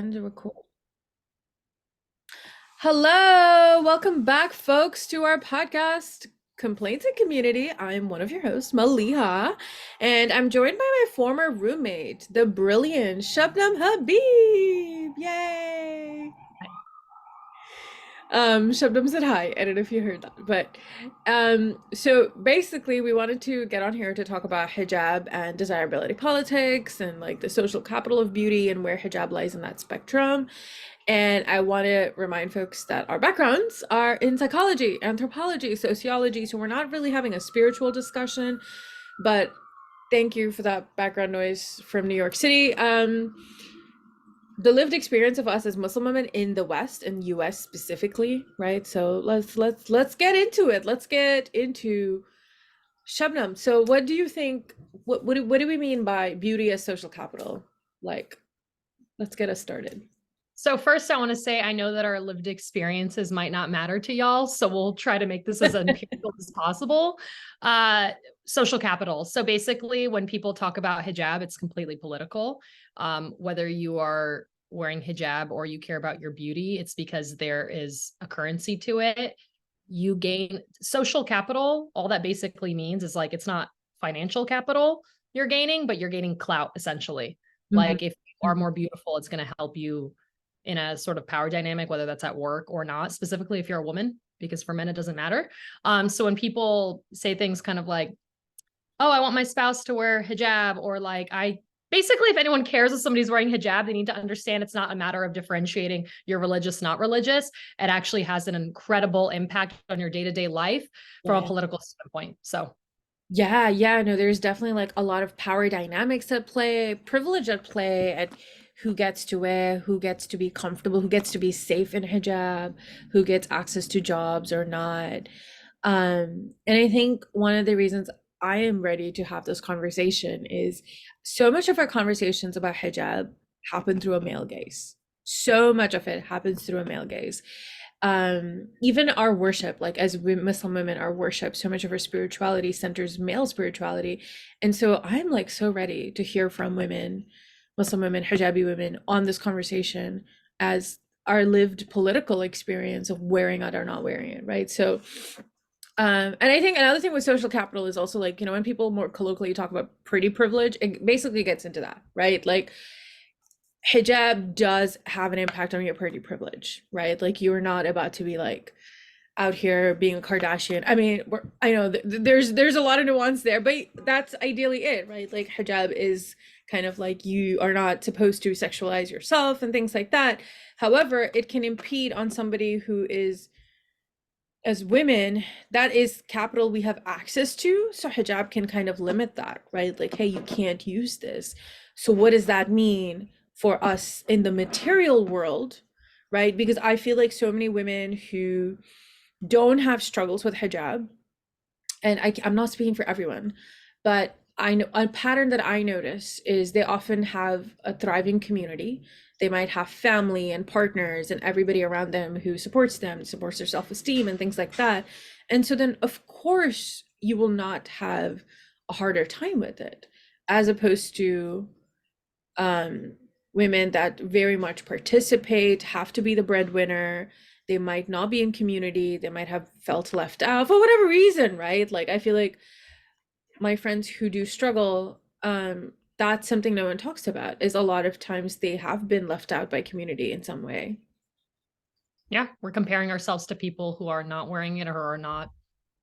And record. Hello, welcome back, folks, to our podcast, Complaints and Community. I'm one of your hosts, Maliha, and I'm joined by my former roommate, the brilliant Shabnam Habib. Yay! Shabnam said hi. I don't know if you heard that, but so basically, we wanted to get on here to talk about hijab and desirability politics and like the social capital of beauty and where hijab lies in that spectrum. And I want to remind folks that our backgrounds are in psychology, anthropology, sociology, so we're not really having a spiritual discussion, but thank you for that background noise from New York City. The lived experience of us as Muslim women in the West and US specifically, right? So let's get into it. Let's get into Shabnam. So what do you think, what do we mean by beauty as social capital? Like, let's get us started. So first, I want to say I know that our lived experiences might not matter to y'all, so we'll try to make this as empirical as possible. Social capital. So basically, when people talk about hijab, it's completely political. Whether you are wearing hijab or you care about your beauty, it's because there is a currency to it. You gain social capital. All that basically means is like it's not financial capital you're gaining, but you're gaining clout essentially. Like if you are more beautiful, it's going to help you in a sort of power dynamic, whether that's at work or not, specifically if you're a woman, because for men, it doesn't matter. So when people say things kind of like, oh, I want my spouse to wear hijab, or like, basically, if anyone cares if somebody's wearing hijab, they need to understand it's not a matter of differentiating you're religious, not religious. It actually has an incredible impact on your day-to-day life from a political standpoint. So yeah, no, there's definitely like a lot of power dynamics at play, privilege at play, and who gets to wear, who gets to be comfortable, who gets to be safe in hijab, who gets access to jobs or not. And I think one of the reasons I am ready to have this conversation is so much of our conversations about hijab happen through a male gaze. So much of it happens through a male gaze. Even our worship, like as Muslim women, our worship, so much of our spirituality centers male spirituality. And so I'm like so ready to hear from women, Muslim women, hijabi women on this conversation as our lived political experience of wearing it or not wearing it, right? So and I think another thing with social capital is also like, when people more colloquially talk about pretty privilege, it basically gets into that, right? Like hijab does have an impact on your pretty privilege, right? Like you are not about to be like out here being a Kardashian. I mean, I know there's a lot of nuance there, but that's ideally it, right? Like hijab is kind of like you are not supposed to sexualize yourself and things like that. However, it can impede on somebody who is, as women, that is capital we have access to. So hijab can kind of limit that, right? Like, hey, you can't use this. So what does that mean for us in the material world, right? Because I feel like so many women who don't have struggles with hijab, and I'm not speaking for everyone, but I know a pattern that I notice is they often have a thriving community. They might have family and partners and everybody around them who supports them, supports their self-esteem and things like that. And so then, of course, you will not have a harder time with it, as opposed to women that very much participate, have to be the breadwinner. They might not be in community. They might have felt left out for whatever reason, right? Like I feel like my friends who do struggle, that's something no one talks about, is a lot of times they have been left out by community in some way. yeah, we're comparing ourselves to people who are not wearing it or are not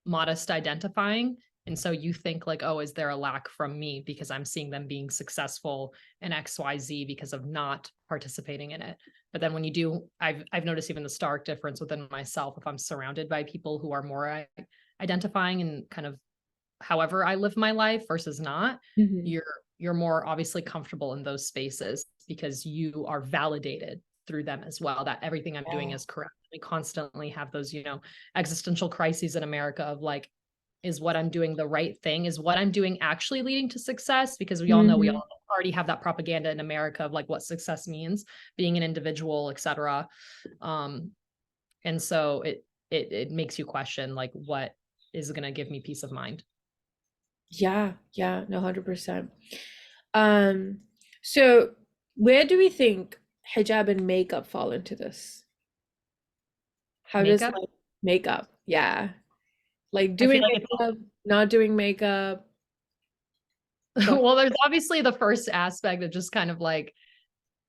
modest identifying. And so you think like, oh, is there a lack from me because I'm seeing them being successful in XYZ because of not participating in it. But then when you do, I've noticed even the stark difference within myself. If I'm surrounded by people who are more identifying and kind of however I live my life versus not, you're more obviously comfortable in those spaces because you are validated through them as well, that everything I'm doing is correct. We constantly have those, existential crises in America of like, is what I'm doing the right thing? Is what I'm doing actually leading to success? Because we all know we all already have that propaganda in America of like what success means, being an individual, etc. And so it makes you question like what is going to give me peace of mind. Yeah, no, 100%. So where do we think hijab and makeup fall into this? How does Makeup. like makeup, yeah, like I feel doing like it's makeup, not doing makeup, going, well, there's obviously the first aspect of just kind of like,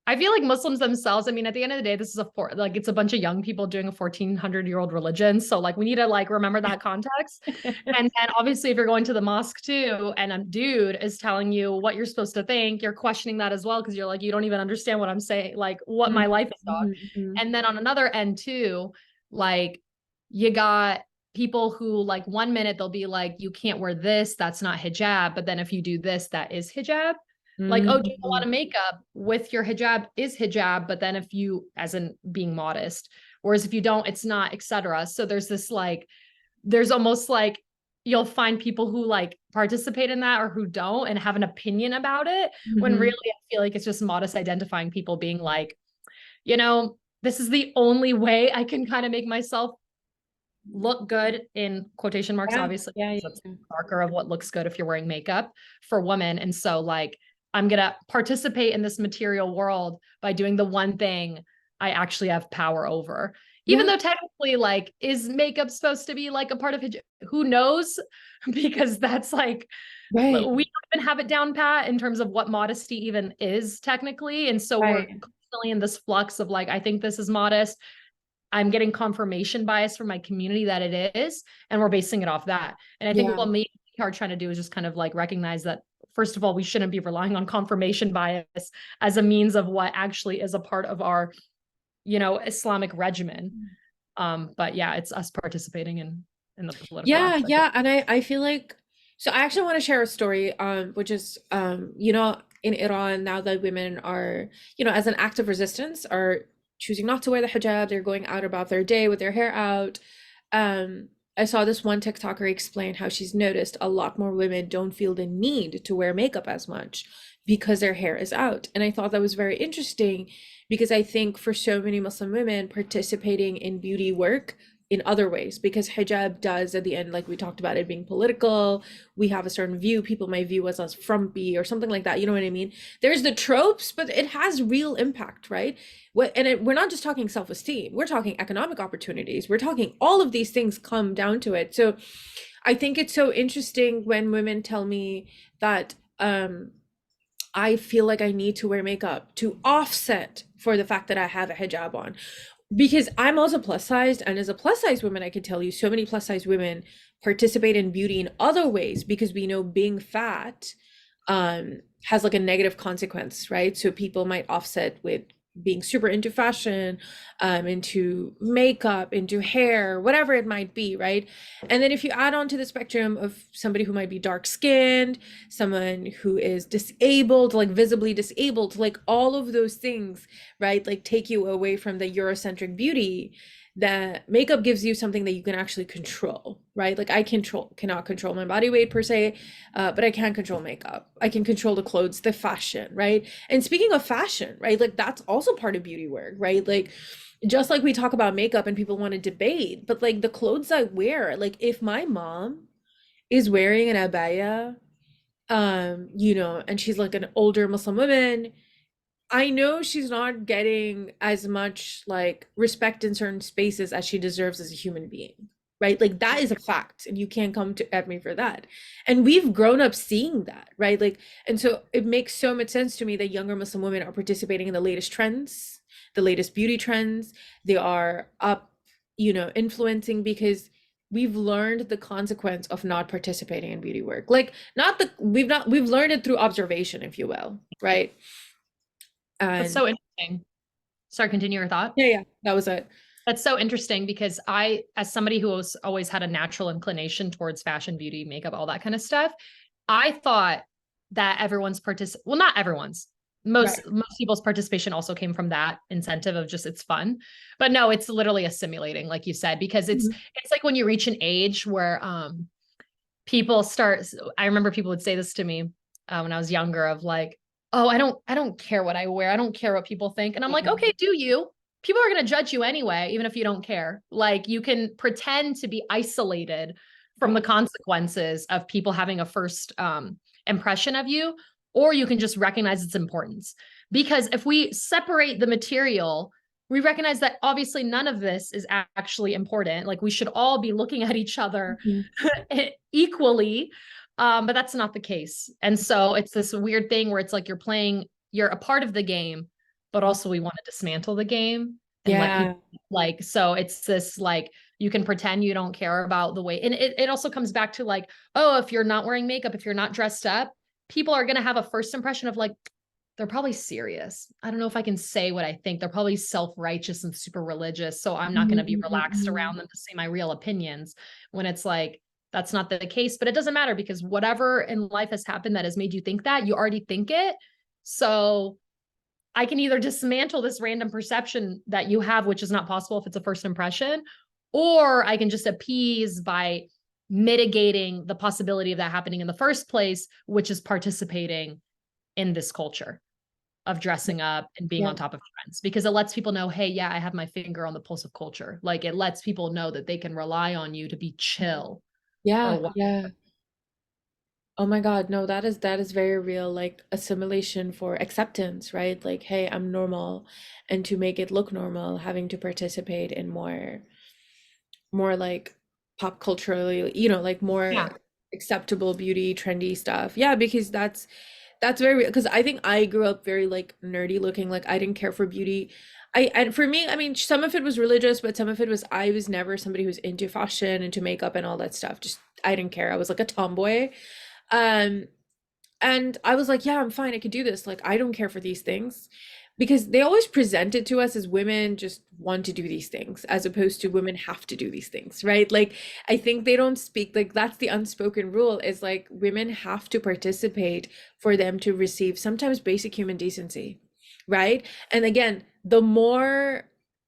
I feel like Muslims themselves, I mean, at the end of the day, this is like it's a bunch of young people doing a 1400-year-old religion. So like we need to like remember that context. And then obviously if you're going to the mosque too, and a dude is telling you what you're supposed to think, you're questioning that as well, because you're like, you don't even understand what I'm saying, like what my life is, dog. Mhm. And then on another end too, like you got people who like 1 minute they'll be like, you can't wear this, that's not hijab. But then if you do this, that is hijab. Like, oh, doing a lot Mhm. of makeup with your hijab is hijab, but then if you, as in being modest, whereas if you don't, it's not, etc. So there's this like, there's almost like you'll find people who like participate in that or who don't and have an opinion about it, when really Mhm. I feel like it's just modest identifying people being like, you know, this is the only way I can kind of make myself look good in quotation marks, Yeah, obviously, yeah, because yeah, that's yeah. marker of what looks good if you're wearing makeup for women. And so like I'm gonna participate in this material world by doing the one thing I actually have power over. Even Yeah, though technically, like, is makeup supposed to be like a part of hijab? Who knows? Because that's like we right, don't even have it down pat in terms of what modesty even is technically. And so we're right. constantly in this flux of like, I think this is modest. I'm getting confirmation bias from my community that it is, and we're basing it off that. And I think Yeah, what me are trying to do is just kind of like recognize that, first of all, we shouldn't be relying on confirmation bias as a means of what actually is a part of our, Islamic regimen. But yeah, it's us participating in the political yeah, aspect. yeah. And I feel like, so I actually want to share a story, which is, in Iran now that women are, as an act of resistance, are choosing not to wear the hijab. They're going out about their day with their hair out. I saw this one TikToker explain how she's noticed a lot more women don't feel the need to wear makeup as much because their hair is out. And I thought that was very interesting because I think for so many Muslim women participating in beauty work in other ways, because hijab does at the end, like we talked about it being political, we have a certain view, people might view us as frumpy or something like that, you know what I mean? There's the tropes, but it has real impact, right? We're not just talking self-esteem, we're talking economic opportunities, we're talking all of these things come down to it. So I think it's so interesting when women tell me that I feel like I need to wear makeup to offset for the fact that I have a hijab on, because I'm also plus sized, and as a plus size woman I can tell you so many plus size women participate in beauty in other ways because we know being fat has like a negative consequence, right? So people might offset with being super into fashion, into makeup, into hair, whatever it might be, right? And then if you add on to the spectrum of somebody who might be dark skinned, someone who is disabled, like visibly disabled, like all of those things, right? Like take you away from the Eurocentric beauty, that makeup gives you something that you can actually control, right? Like I cannot control my body weight per se, but I can control makeup. I can control the clothes, the fashion, right? And speaking of fashion, right? Like that's also part of beauty work, right? Like just like we talk about makeup and people want to debate, but like the clothes I wear, like if my mom is wearing an abaya, and she's like an older Muslim woman, I know she's not getting as much like respect in certain spaces as she deserves as a human being, right? Like that is a fact, and you can't come to at me for that. And we've grown up seeing that, right? Like, and so it makes so much sense to me that younger Muslim women are participating in the latest trends, the latest beauty trends. They are up, influencing because we've learned the consequence of not participating in beauty work. Like, we've learned it through observation, if you will, right? That's And so interesting. Sorry, continue your thought. yeah, yeah, that was it. That's so interesting because I, as somebody who has always had a natural inclination towards fashion, beauty, makeup, all that kind of stuff, I thought that well, not everyone's, Right. most people's participation also came from that incentive of just it's fun. But no, it's literally assimilating, like you said, because it's Mhm. it's like when you reach an age where people start. I remember people would say this to me when I was younger, of like, oh, I don't care what I wear. I don't care what people think. And I'm like, okay, do you? People are going to judge you anyway, even if you don't care. Like you can pretend to be isolated from the Yeah. consequences of people having a first impression of you, or you can just recognize its importance. Because if we separate the material, we recognize that obviously none of this is actually important. Like we should all be looking at each other Mhm. equally. But that's not the case. And so it's this weird thing where it's like you're a part of the game, but also we want to dismantle the game and let Yeah. people like, so it's this like, you can pretend you don't care about the way. And it also comes back to like, oh, if you're not wearing makeup, if you're not dressed up, people are going to have a first impression of like, they're probably serious. I don't know if I can say what I think. They're probably self-righteous and super religious. So I'm not going to be relaxed Mhm. around them to say my real opinions when it's like, that's not the case. But it doesn't matter because whatever in life has happened that has made you think that, you already think it. So I can either dismantle this random perception that you have, which is not possible if it's a first impression, or I can just appease by mitigating the possibility of that happening in the first place, which is participating in this culture of dressing up and being Yeah. on top of trends, because it lets people know, hey, yeah, I have my finger on the pulse of culture. Like it lets people know that they can rely on you to be chill or Yeah. what. Yeah. Oh my God, no, that is very real, like assimilation for acceptance, right? Like, hey, I'm normal, and to make it look normal, having to participate in more like pop culturally, like more Yeah. acceptable beauty, trendy stuff. Yeah, because that's very because I think I grew up very like nerdy looking, like I didn't care for beauty. And for me, I mean, some of it was religious, but some of it was I was never somebody who's into fashion, into makeup and all that stuff. Just I didn't care. I was like a tomboy. Um, and I was like, yeah, I'm fine. I could do this. Like, I don't care for these things because they always present it to us as women just want to do these things as opposed to women have to do these things, right? Like, I think they don't speak, like, that's the unspoken rule is like women have to participate for them to receive sometimes basic human decency, right? And again, the more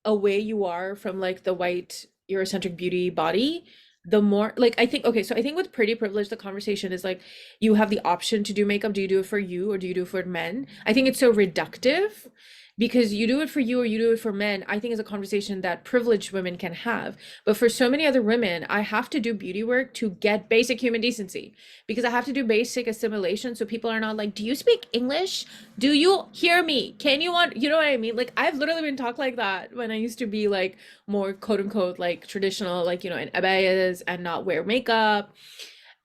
away you are from like the white Eurocentric beauty body, the more like I think okay, so I think with pretty privilege, the conversation is like you have the option to do makeup. Do you do it for you or do you do it for men? I think it's so reductive because you do it for you or you do it for men. I think is a conversation that privileged women can have. But for so many other women, I have to do beauty work to get basic human decency because I have to do basic assimilation. So people are not like, do you speak English? Do you hear me? Can you want, you know what I mean? Like I've literally been talked like that when I used to be like more quote unquote like traditional, like, in abayas and not wear makeup.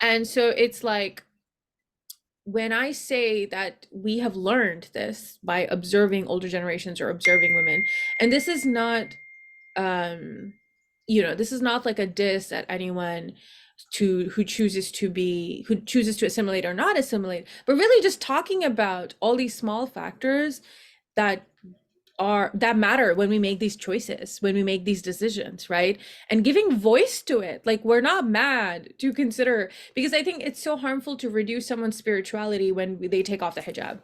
And so it's like, when I say that we have learned this by observing older generations or observing women, and this is not, um, this is not like a diss at anyone who chooses to assimilate or not assimilate, but really just talking about all these small factors that that matter when we make these choices, when we make these decisions, right? And giving voice to it. Like we're not mad to consider, because I think it's so harmful to reduce someone's spirituality when they take off the hijab,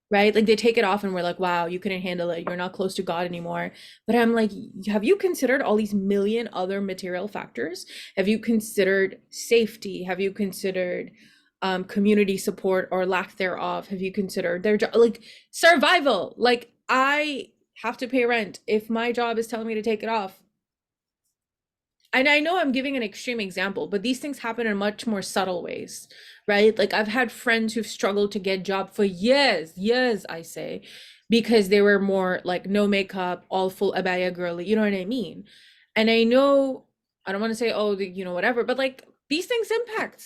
right? Like they take it off and we're like, wow, you couldn't handle it, you're not close to God anymore. But I'm like, have you considered all these million other material factors? Have you considered safety? Have you considered community support or lack thereof? Have you considered their job, like survival? Like I have to pay rent. If my job is telling me to take it off, and I know I'm giving an extreme example, but these things happen in much more subtle ways, right? Like I've had friends who've struggled to get job for years, I say, because they were more like no makeup, all full abaya girly, you know what I mean? And I know, I don't want to say, oh, whatever, but like these things impact.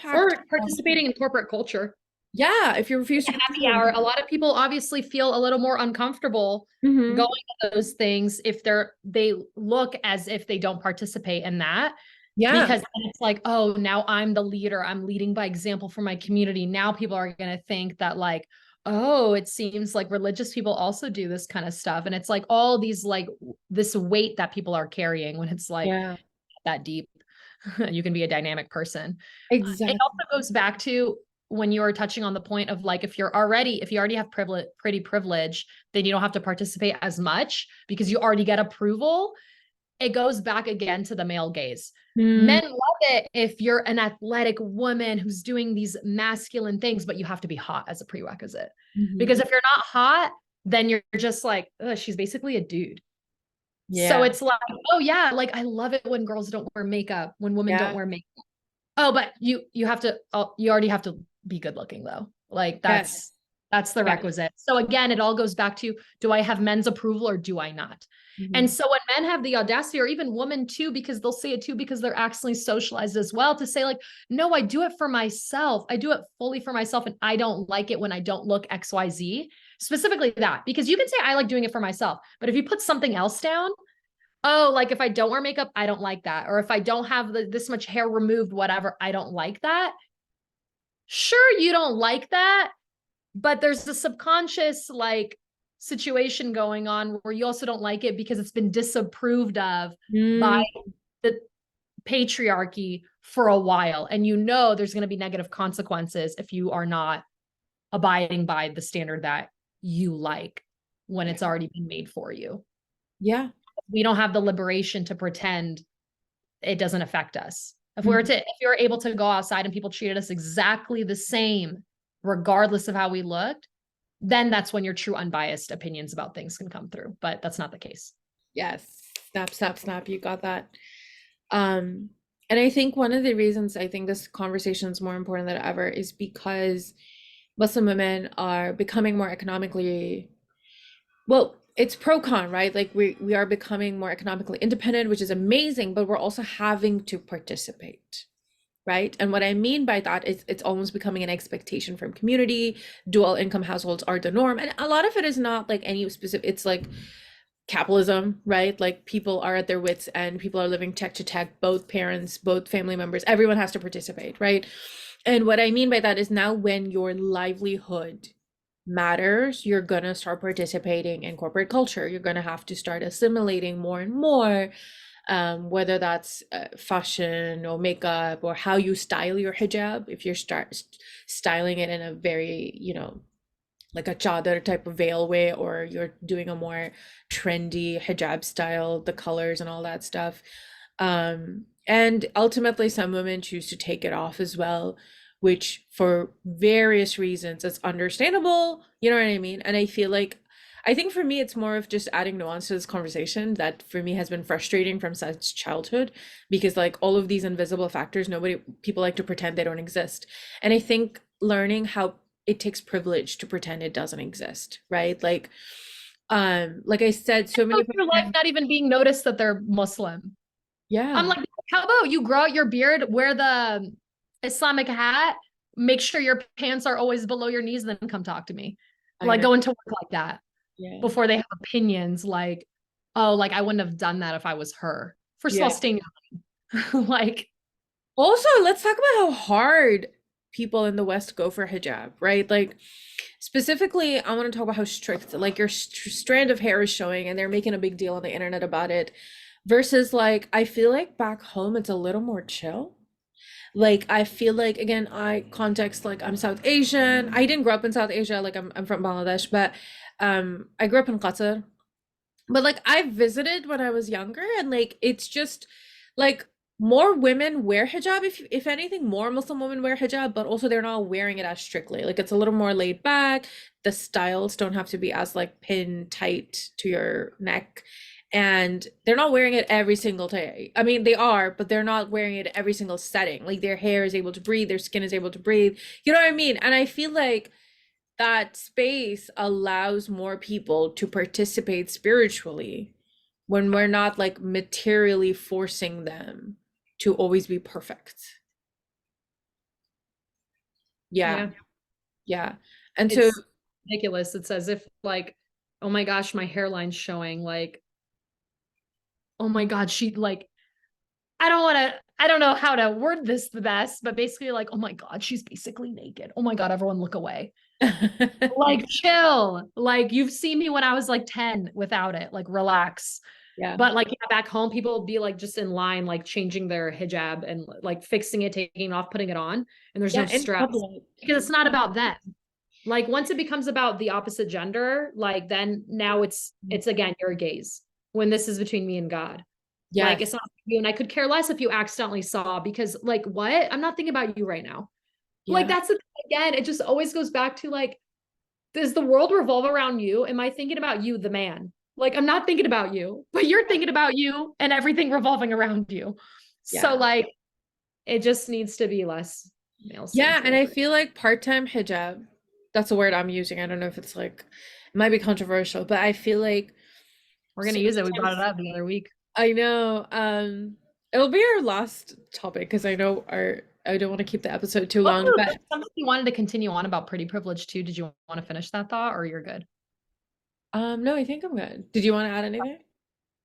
Or participating in corporate culture. Yeah, if you refuse to Happy hour. A lot of people obviously feel a little more uncomfortable hmm going to those things if they look as if they don't participate in that. Yeah. Because it's like, oh, now I'm the leader. I'm leading by example for my community. Now people are going to think that like, oh, it seems like religious people also do this kind of stuff. And it's like all these like this weight that people are carrying when it's like Yeah, that deep. You can be a dynamic person. It exactly. also goes back to when you were touching on the point of like, if you already have pretty privilege, then you don't have to participate as much because you already get approval. It goes back again to the male gaze. Mm-hmm. Men love it if you're an athletic woman who's doing these masculine things, but you have to be hot as a prerequisite. Because if you're not hot, then you're just like, ugh, she's basically a dude. So Yeah, it's like, oh yeah, like I love it when girls don't wear makeup, when women don't yeah, wear makeup. Oh, but you have to you already have to be good looking though. Like yeah. that's That's the Yeah. requisite. So again, it all goes back to, do I have men's approval or do I not? And Mhm. so when men have the audacity, or even women too, because they'll say it too, because they're actually socialized as well, to say like, no, I do it for myself. I do it fully for myself. And I don't like it when I don't look XYZ, specifically that, because you can say, I like doing it for myself. But if you put something else down, oh, like if I don't wear makeup, I don't like that. Or if I don't have this much hair removed, whatever, I don't like that. Sure, you don't like that, but there's the subconscious like situation going on where you also don't like it because it's been disapproved of by Mm, the patriarchy for a while. And you know there's going to be negative consequences if you are not abiding by the standard that you like when yeah. it's already been made for you. Yeah. We don't have the liberation to pretend it doesn't affect us. Mhm. If you're able to go outside and people treated us exactly the same, regardless of how we looked, then that's when your true unbiased opinions about things can come through. But that's not the case. Yes. Snap, snap, snap. You got that. Um, and I think one of the reasons I think this conversation is more important than ever is because Muslim women are becoming more economically, well, it's pro con, right? Like we are becoming more economically independent, which is amazing, but we're also having to participate, right? And what I mean by that is it's almost becoming an expectation from community. Dual income households are the norm. And a lot of it is not like any specific, it's like capitalism, right? Like people are at their wits end, people are living tech to tech, both parents, both family members, everyone has to participate, right? And what I mean by that is now when your livelihood matters, you're gonna start participating in corporate culture. You're gonna have to start assimilating more and more, whether that's fashion or makeup or how you style your hijab. If you're styling it in a very, like a chadar type of veil way, or you're doing a more trendy hijab style, the colors and all that stuff. And ultimately, some women choose to take it off as well, which for various reasons, it's understandable. You know what I mean? And I think for me, it's more of just adding nuance to this conversation that for me has been frustrating from since childhood, because like all of these invisible factors, people like to pretend they don't exist. And I think learning how it takes privilege to pretend it doesn't exist, right? Like I said, so many Go of my through life friends, not even being noticed that they're Muslim. I'm yeah, like, how about you grow out your beard, wear the Islamic hat, make sure your pants are always below your knees, and then come talk to me. I Like know, go into work like that yeah, before they have opinions like, oh, like I wouldn't have done that if I was her. First of all, yeah. stay in your like, Also, let's talk about how hard people in the West go for hijab, right? Like, specifically, I want to talk about how strict, like, your strand of hair is showing, and they're making a big deal on the internet about it, versus, like, I feel like back home it's a little more chill. Like, I feel like, again, context, like, I'm South Asian. I didn't grow up in South Asia, like, I'm from Bangladesh, but I grew up in Qatar. But like I visited when I was younger, and like it's just like more women wear hijab. If anything, more Muslim women wear hijab, but also they're not wearing it as strictly. Like it's a little more laid back. The styles don't have to be as like pin tight to your neck. And they're not wearing it every single day. I mean, they are, but they're not wearing it every single setting. Like their hair is able to breathe, their skin is able to breathe. You know what I mean? And I feel like that space allows more people to participate spiritually when we're not like materially forcing them to always be perfect. Yeah, yeah, yeah. And so, it's ridiculous. It's as if like, oh my gosh, my hairline's showing. Like, oh my God, she like, I don't know how to word this the best, but basically like, oh my God, she's basically naked. Oh my God, everyone look away. Like chill. Like you've seen me when I was like 10 without it. Like relax. yeah, But like yeah, back home, people will be like just in line, like changing their hijab and like fixing it, taking it off, putting it on, and there's no yeah, in stress public. because it's not about them. Like once it becomes about the opposite gender, like then now it's again your gaze when this is between me and God. Like Yes, it's not you, and I could care less if you accidentally saw because like what? I'm not thinking about you right now. Like yeah, that's the again, it just always goes back to like, does the world revolve around you? Am I thinking about you, the man? Like I'm not thinking about you, but you're thinking about you and everything revolving around you. So yeah. like it just needs to be less male Yeah, and centric. I feel like part-time hijab That's a word I'm using. I don't know if it's like, it might be controversial, but I feel like We're gonna so use many it. We brought it times up the other week. I know, it'll be our last topic because I know I don't want to keep the episode too What long, was but something you wanted to continue on about pretty privilege too? Did you want to finish that thought or you're good? no, I think I'm good. Did you want to add anything?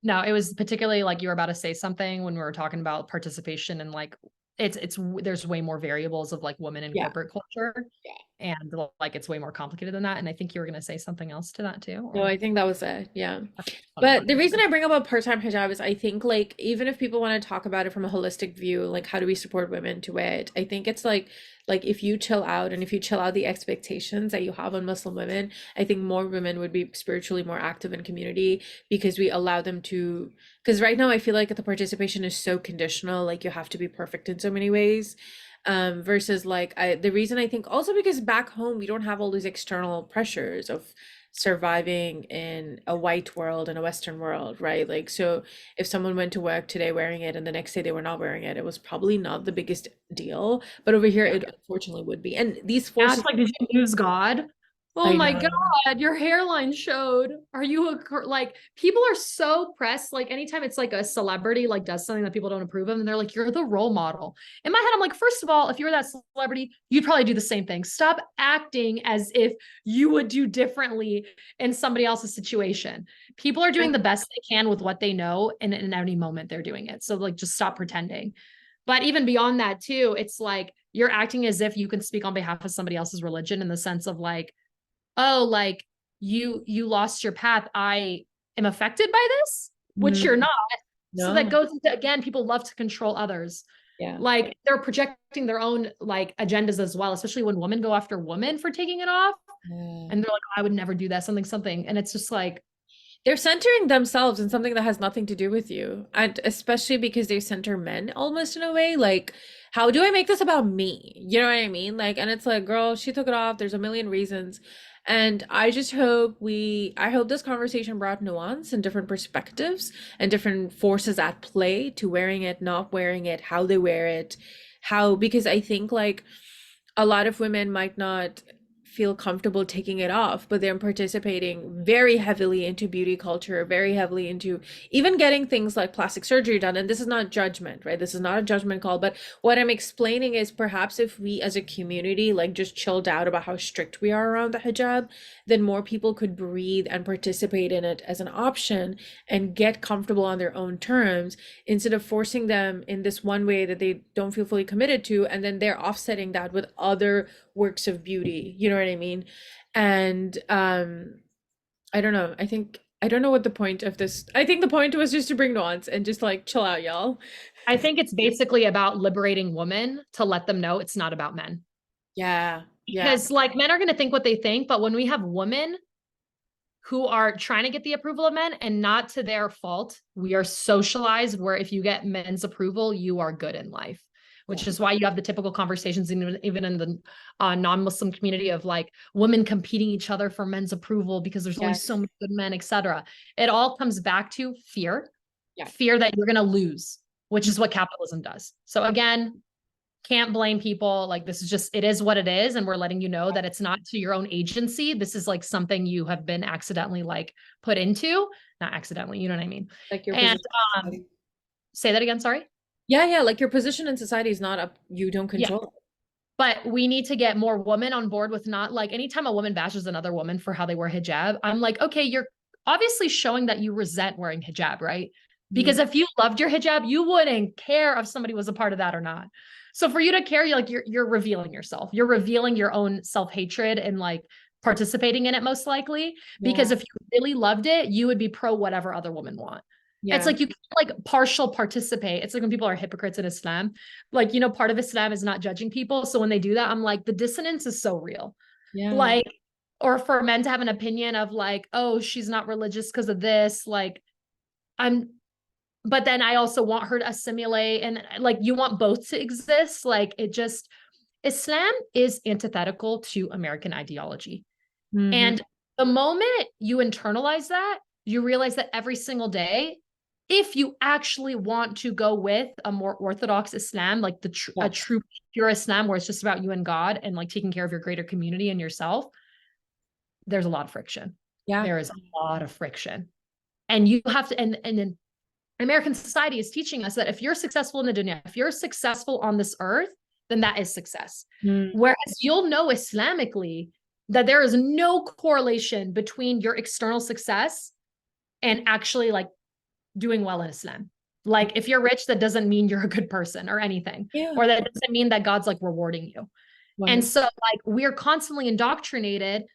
No, it was particularly like you were about to say something when we were talking about participation and like it's there's way more variables of like women in Yeah. corporate culture Yeah. and like it's way more complicated than that. And I think you were gonna say something else to that too, No, or I think that was it. Yeah. I just wanted to But make the reason sure. I bring up a part-time hijab is I think like even if people want to talk about it from a holistic view, like how do we support women to it? I think it's like if you chill out and if you chill out the expectations that you have on Muslim women, I think more women would be spiritually more active in community because we allow them to, because right now I feel like the participation is so conditional, like you have to be perfect in so many ways. Versus like the reason I think also because back home we don't have all these external pressures of surviving in a white world and a Western world, right? Like, so if someone went to work today wearing it and the next day they were not wearing it, it was probably not the biggest deal. But over here, Yeah. it unfortunately would be. And these Yeah, forces, it's like, did you lose God? Oh I my know. God, your hairline showed. Are you like people are so pressed? Like anytime it's like a celebrity like does something that people don't approve of, and they're like, you're the role model. In my head, I'm like, first of all, if you were that celebrity, you'd probably do the same thing. Stop acting as if you would do differently in somebody else's situation. People are doing the best they can with what they know, and in any moment they're doing it. So like just stop pretending. But even beyond that, too, it's like you're acting as if you can speak on behalf of somebody else's religion in the sense of like, oh, like you lost your path. I am affected by this, which you're Mm, not. So that no. goes into again, people love to control others. Yeah. Like they're projecting their own like agendas as well, especially when women go after women for taking it off. Yeah. And they're like, I would never do that, something. And it's just like, They're centering themselves in something that has nothing to do with you. And especially because they center men almost in a way. Like, how do I make this about me? You know what I mean? Like, and it's like, girl, she took it off. There's a million reasons. And I just hope I hope this conversation brought nuance and different perspectives and different forces at play to wearing it, not wearing it, how they wear it, because I think like a lot of women might not feel comfortable taking it off, but they're participating very heavily into beauty culture, very heavily into even getting things like plastic surgery done. And this is not judgment, right? This is not a judgment call. But what I'm explaining is perhaps if we as a community like just chilled out about how strict we are around the hijab, then more people could breathe and participate in it as an option and get comfortable on their own terms instead of forcing them in this one way that they don't feel fully committed to. And then they're offsetting that with other works of beauty. You know what I mean? And I don't know. I don't know what the point of this. I think the point was just to bring nuance and just like chill out, y'all. I think it's basically about liberating women to let them know it's not about men. Yeah. Yeah. Because like men are going to think what they think, but when we have women who are trying to get the approval of men and not to their fault, we are socialized where if you get men's approval, you are good in life, Yeah. which is why you have the typical conversations even in the non-Muslim community of like women competing each other for men's approval because there's only so Yes. many good men, etc. It all comes back to fear, Yeah. fear that you're going to lose, which is what capitalism does. So again, can't blame people. Like this is just, it is what it is. And we're letting you know that it's not to your own agency. This is like something you have been accidentally like put into, not accidentally, you know what I mean? Like your And position in society. say that again, sorry. Yeah, yeah. Like your position in society is not up, you don't Yeah. control it. But we need to get more women on board with not like anytime a woman bashes another woman for how they wear hijab, I'm like, okay, you're obviously showing that you resent wearing hijab, right? Because Mm, if you loved your hijab, you wouldn't care if somebody was a part of that or not. So for you to care, you're revealing yourself. You're revealing your own self-hatred and like participating in it most likely. Because yeah. if you really loved it, you would be pro whatever other women want. It's Yeah. like you can't like partial participate. It's like when people are hypocrites in Islam. Like, you know, part of Islam is not judging people. So when they do that, I'm like, the dissonance is so real. Yeah. Like, or for men to have an opinion of like, oh, she's not religious because of this. Like, I'm, but then I also want her to assimilate and like you want both to exist. Like, it just, Islam is antithetical to American ideology. Hmm. And the moment you internalize that, you realize that every single day if you actually want to go with a more orthodox Islam, like a Yes. true pure Islam where it's just about you and God and like taking care of your greater community and yourself, there's a lot of friction. Yeah. There is a lot of friction. And you have to, and then American society is teaching us that if you're successful in the dunya, if you're successful on this earth, then that is success. Mm. Whereas you'll know Islamically that there is no correlation between your external success and actually like doing well in Islam. Like if you're rich, that doesn't mean you're a good person or anything, Yeah. or that doesn't mean that God's like rewarding you. And so like we're constantly indoctrinated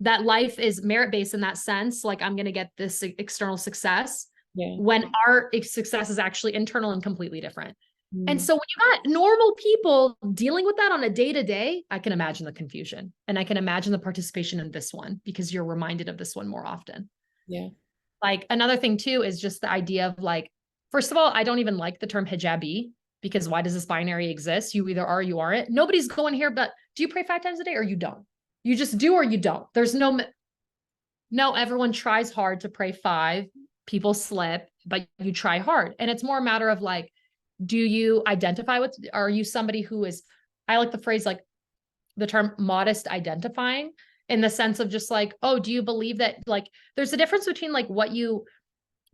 that life is merit-based in that sense. Like I'm going to get this external success Yeah. when our success is actually internal and completely different. And Mm. so when you got normal people dealing with that on a day-to-day, I can imagine the confusion and I can imagine the participation in this one because you're reminded of this one more often. Yeah. Like another thing too is just the idea of like, first of all, I don't even like the term hijabi because why does this binary exist? You either are or you aren't. Nobody's going here, but do you pray 5 times a day or you don't? You just do or you don't. There's no, everyone tries hard to pray 5. People slip, but you try hard. And it's more a matter of like, do you identify with, are you somebody who is, I like the phrase like the term modest identifying in the sense of just like, oh, do you believe that like there's a difference between like what you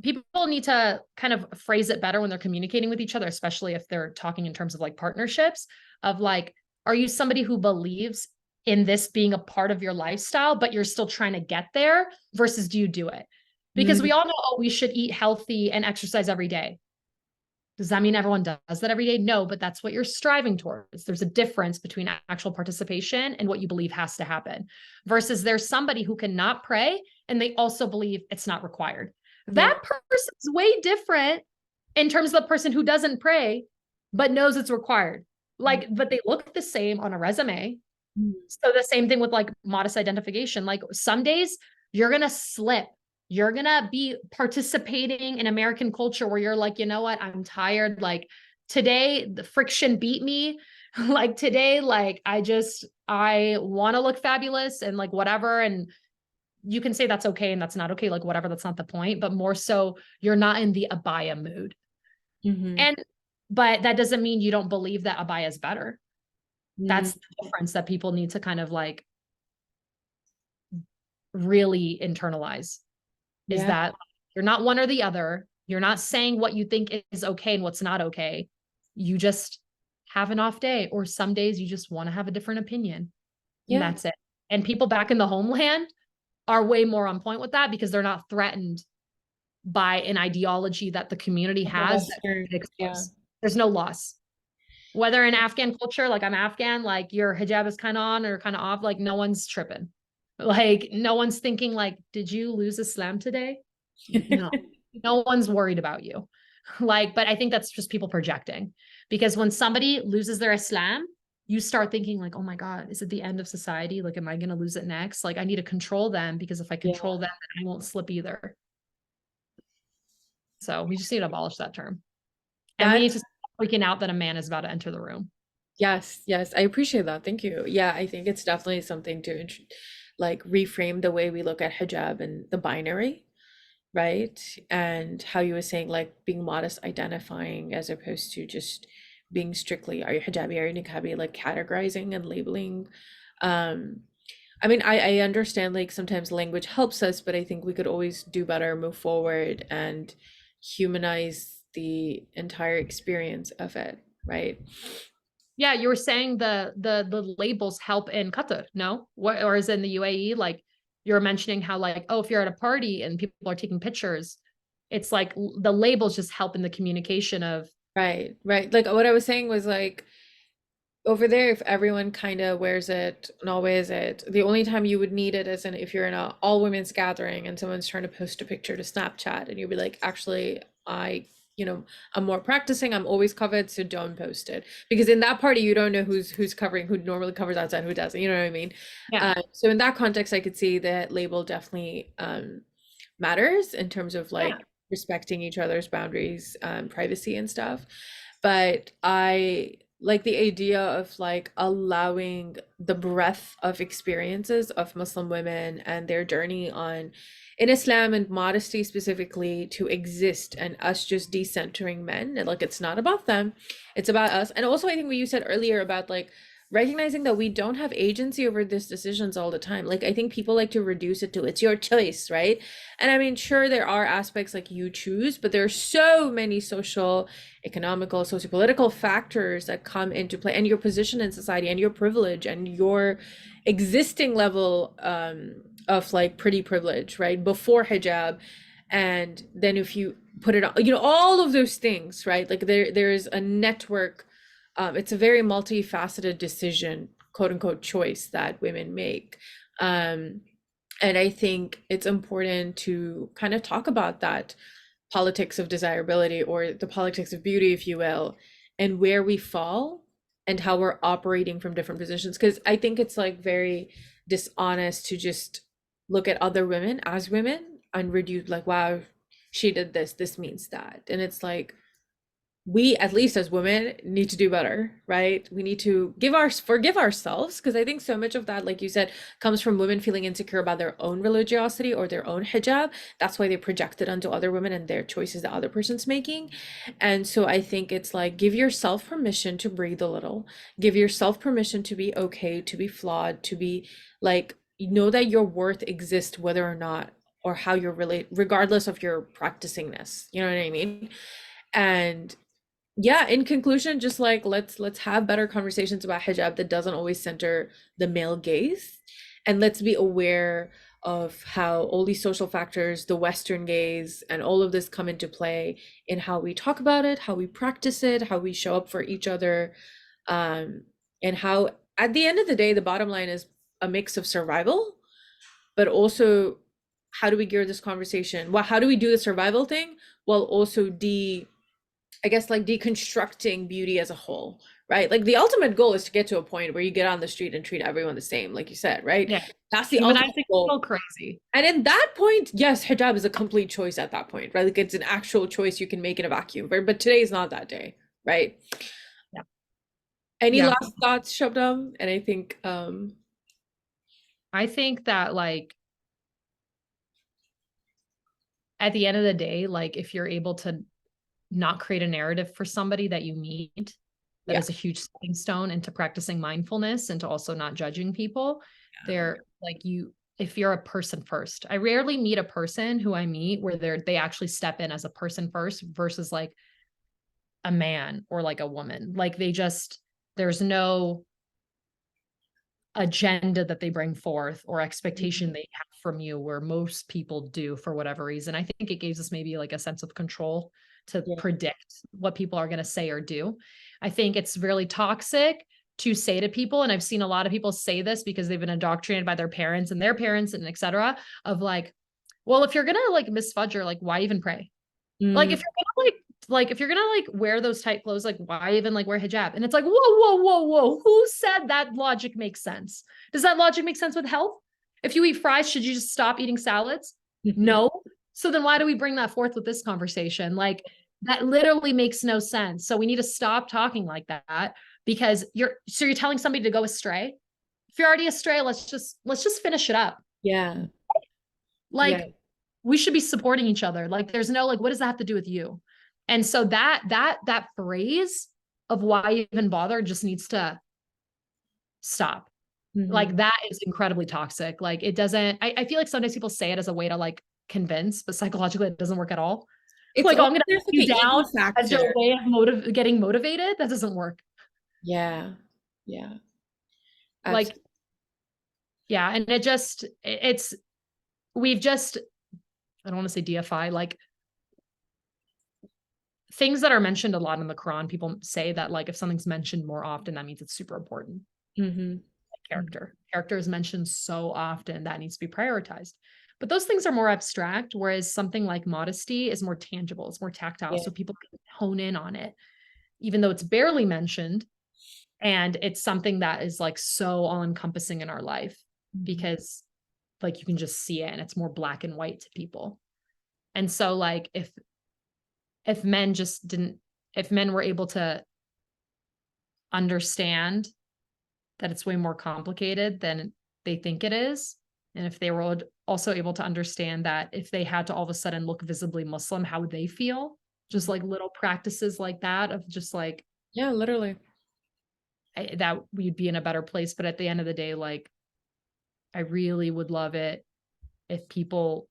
people need to kind of phrase it better when they're communicating with each other, especially if they're talking in terms of like partnerships of like, are you somebody who believes in this being a part of your lifestyle, but you're still trying to get there versus do you do it? Because Mm. we all know, oh, we should eat healthy and exercise every day. Does that mean everyone does that every day? No, but that's what you're striving towards. There's a difference between actual participation and what you believe has to happen versus there's somebody who cannot pray and they also believe it's not required. Yeah. That person is way different in terms of the person who doesn't pray but knows it's required. Like, but they look the same on a resume. Mm. So the same thing with like modest identification. Like some days you're going to slip. You're going to be participating in American culture where you're like, you know what? I'm tired. Like today, the friction beat me. Like today, like I want to look fabulous and like whatever. And you can say that's okay and that's not okay. Like whatever, that's not the point. But more so, you're not in the abaya mood. Mm-hmm. And, but that doesn't mean you don't believe that abaya is better. Mm. That's the difference that people need to kind of like really internalize is Yeah. that you're not one or the other. You're not saying what you think is okay and what's not okay. You just have an off day, or some days you just want to have a different opinion. And Yeah. that's it. And people back in the homeland are way more on point with that because they're not threatened by an ideology that the community Like a has. Western. Yeah. There's no loss. Whether in Afghan culture, like I'm Afghan, like your hijab is kind of on or kind of off, like no one's tripping. Like no one's thinking like, did you lose Islam today? No, no one's worried about you. Like, but I think that's just people projecting because when somebody loses their Islam, you start thinking like, oh my God, is it the end of society? Like, am I going to lose it next? Like, I need to control them because if I Yeah. control them, then I won't slip either. So we just need to abolish that term. And we need That's to stop freaking out that a man is about to enter the room. yes, yes. I appreciate that. Thank you. Yeah, I think it's definitely something to like reframe the way we look at hijab and the binary, right? And how you were saying like being modest identifying as opposed to just being strictly are you hijabi, are you niqabi, like categorizing and labeling. Um, I mean, I understand like sometimes language helps us, but I think we could always do better, move forward and humanize the entire experience of it, right? Yeah, you were saying the labels help in Qatar, no? What or is it in the UAE? Like you're mentioning how like, oh, if you're at a party and people are taking pictures, it's like the labels just help in the communication of Right, right. Like what I was saying was like over there, if everyone kind of wears it and all wears it, the only time you would need it is in if you're in a all women's gathering and someone's trying to post a picture to Snapchat and you'd be like, actually, I'm more practicing, I'm always covered, so don't post it. Because in that party, you don't know who's covering, who normally covers outside, who doesn't, you know what I mean? yeah. So in that context, I could see that label definitely matters in terms of like Yeah. respecting each other's boundaries, privacy and stuff. But I like the idea of like allowing the breadth of experiences of Muslim women and their journey on in Islam and modesty specifically to exist, and us just decentering men, and like it's not about them, it's about us. And also I think what you said earlier about like recognizing that we don't have agency over these decisions all the time. Like I think people like to reduce it to it's your choice, right? And I mean, sure, there are aspects like you choose, but there are so many social, economical, sociopolitical factors that come into play, and your position in society and your privilege and your existing level of like pretty privilege, right? Before hijab. And then if you put it on, you know, all of those things, right? Like there's a network. It's a very multifaceted decision, quote unquote, choice that women make. Um, and I think it's important to kind of talk about that politics of desirability, or the politics of beauty, if you will, and where we fall and how we're operating from different positions. Because I think it's like very dishonest to just look at other women as women and reduce, like, wow, she did this, this means that. And it's like, we at least as women need to do better, right? We need to forgive ourselves, because I think so much of that, like you said, comes from women feeling insecure about their own religiosity or their own hijab. That's why they project it onto other women and their choices the other person's making. And so I think it's like, give yourself permission to breathe a little, give yourself permission to be okay, to be flawed, to be like, know that your worth exists whether or not, or how you're really, regardless of your practicingness, you know what I mean? And yeah, in conclusion, just like let's have better conversations about hijab that doesn't always center the male gaze, and let's be aware of how all these social factors, the Western gaze, and all of this come into play in how we talk about it, how we practice it, how we show up for each other, and how at the end of the day, the bottom line is a mix of survival, but also how do we gear this conversation? Well, how do we do the survival thing while also I guess like deconstructing beauty as a whole, right? Like the ultimate goal is to get to a point where you get on the street and treat everyone the same, like you said, right? Yeah. That's the ultimate Humanizing goal. people crazy. And in that point, yes, hijab is a complete choice at that point, right? Like it's an actual choice you can make in a vacuum, but today is not that day, right? Yeah. Any Yeah. last thoughts, Shabnam? And I think I think that like at the end of the day, like if you're able to not create a narrative for somebody that you meet, that yeah. is a huge stepping stone into practicing mindfulness and to also not judging people. They're like you, if you're a person first. I rarely meet a person who I meet where they actually step in as a person first versus like a man or like a woman. Like they just, there's no agenda that they bring forth or expectation they have from you, where most people do for whatever reason. I think it gives us maybe like a sense of control to Yeah. predict what people are going to say or do. I think it's really toxic to say to people, and I've seen a lot of people say this because they've been indoctrinated by their parents and et cetera, of like, well, if you're going to like misfudge, like, why even pray? Like if Mm, you're gonna like if you're gonna like wear those tight clothes, like why even like wear hijab? And it's like, whoa, whoa, whoa, whoa. Who said that logic makes sense? Does that logic make sense with health? If you eat fries, should you just stop eating salads? No. So then why do we bring that forth with this conversation? Like that literally makes no sense. So we need to stop talking like that, because you're telling somebody to go astray. If you're already astray, let's just finish it up. yeah. Yeah. Like we should be supporting each other. Like there's no like, what does that have to do with you? And so that phrase of why even bother just needs to stop. Like Mhm. that is incredibly toxic. Like it doesn't, I feel like sometimes people say it as a way to like convince, but psychologically it doesn't work at all. It's Like, oh, all I'm gonna there's put like you an ego down as factor. your way of getting motivated. That doesn't work. Yeah. Yeah. Like, Absolutely. yeah. And we've just, I don't want to say DFI, like things that are mentioned a lot in the Quran, people say that like if something's mentioned more often, that means it's super important. Mm-hmm. Character is mentioned so often that needs to be prioritized. But those things are more abstract, whereas something like modesty is more tangible, it's more tactile. Yeah. So people can hone in on it, even though it's barely mentioned. And it's something that is like so all encompassing in our life, Mhm. because like you can just see it and it's more black and white to people. And so like if men just didn't, if men were able to understand that it's way more complicated than they think it is. And if they were also able to understand that if they had to all of a sudden look visibly Muslim, how would they feel? Just like little practices like that of just like Yeah, literally. that we'd be in a better place. But at the end of the day, like I really would love it if people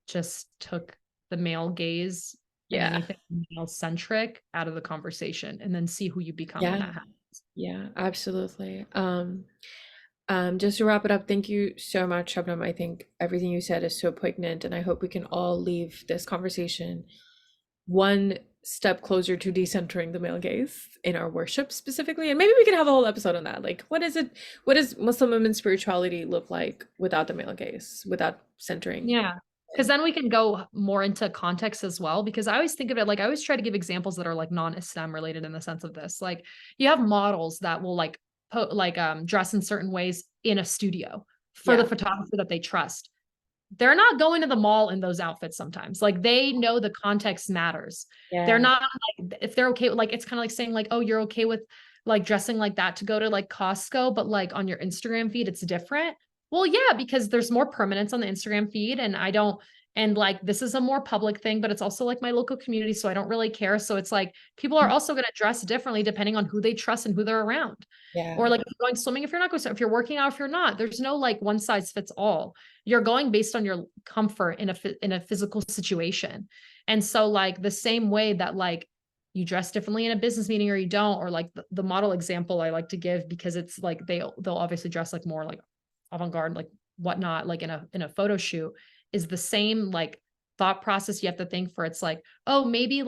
just took the male gaze and Yeah. anything male centric out of the conversation and then see who you become when Yeah. that happens. Yeah, absolutely. Just to wrap it up, thank you so much, Shabnam. I think everything you said is so poignant, and I hope we can all leave this conversation one step closer to decentering the male gaze in our worship specifically. And maybe we can have a whole episode on that. Like, what does Muslim women's spirituality look like without the male gaze, without centering? Yeah. Because then we can go more into context as well. Because I always think of it like I always try to give examples that are like non-Islam related in the sense of this. Like you have models that will like dress in certain ways in a studio for the Yeah, photographer that they trust. They're not going to the mall in those outfits sometimes. Like they know the context matters. They're yeah, not like if they're okay with like it's kind of like saying like, oh, you're okay with like dressing like that to go to like Costco, but like on your Instagram feed, it's different. Well, yeah, because there's more permanence on the Instagram feed, and I don't and like this is a more public thing, but it's also like my local community, so I don't really care. So it's like people are also going to dress differently depending on who they trust and who they're around. Or yeah, like if you're going swimming, if you're not going, if you're working out, if you're not, there's no like one size fits all. You're going based on your comfort in a physical situation. And so like the same way that like you dress differently in a business meeting or you don't, or like the model example I like to give because it's like they'll obviously dress like more like avant-garde, like whatnot, like in a photo shoot is the same like thought process you have to think for. It's like, oh, maybe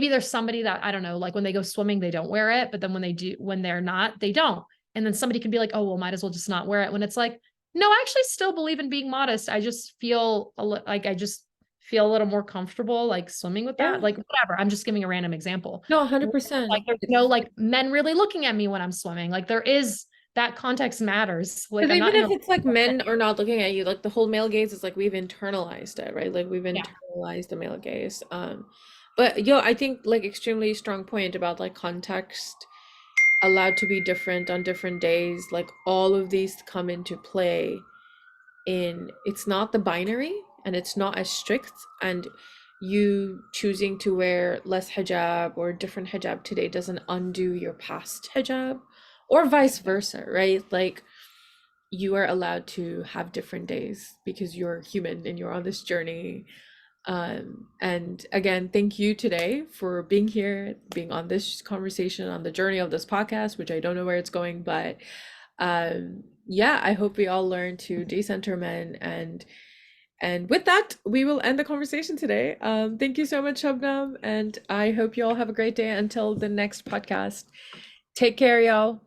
there's somebody that I don't know, like when they go swimming, they don't wear it, but then when they're not, they don't. And then somebody can be like, oh, well, might as well just not wear it. When it's like, no, I actually still believe in being modest. I just feel like I just feel a little more comfortable like swimming with that. yeah. Like whatever. I'm just giving a random example. No, Like 100%. there's no like men really looking at me when I'm swimming. Like there is that context matters. Like Because I'm even not in if a it's like men are not looking at you, like the whole male gaze is like we've internalized it, right? Like we've yeah. internalized the male gaze. But yo, I think like extremely strong point about like context allowed to be different on different days. Like all of these come into play in it's not the binary and it's not as strict, and you choosing to wear less hijab or different hijab today doesn't undo your past hijab or vice versa, right? Like you are allowed to have different days because you're human and you're on this journey. And again, thank you today for being here, being on this conversation, on the journey of this podcast, which I don't know where it's going, but yeah, I hope we all learn to decenter men. And with that, we will end the conversation today. Thank you so much, Shabnam, and I hope you all have a great day until the next podcast. Take care, y'all.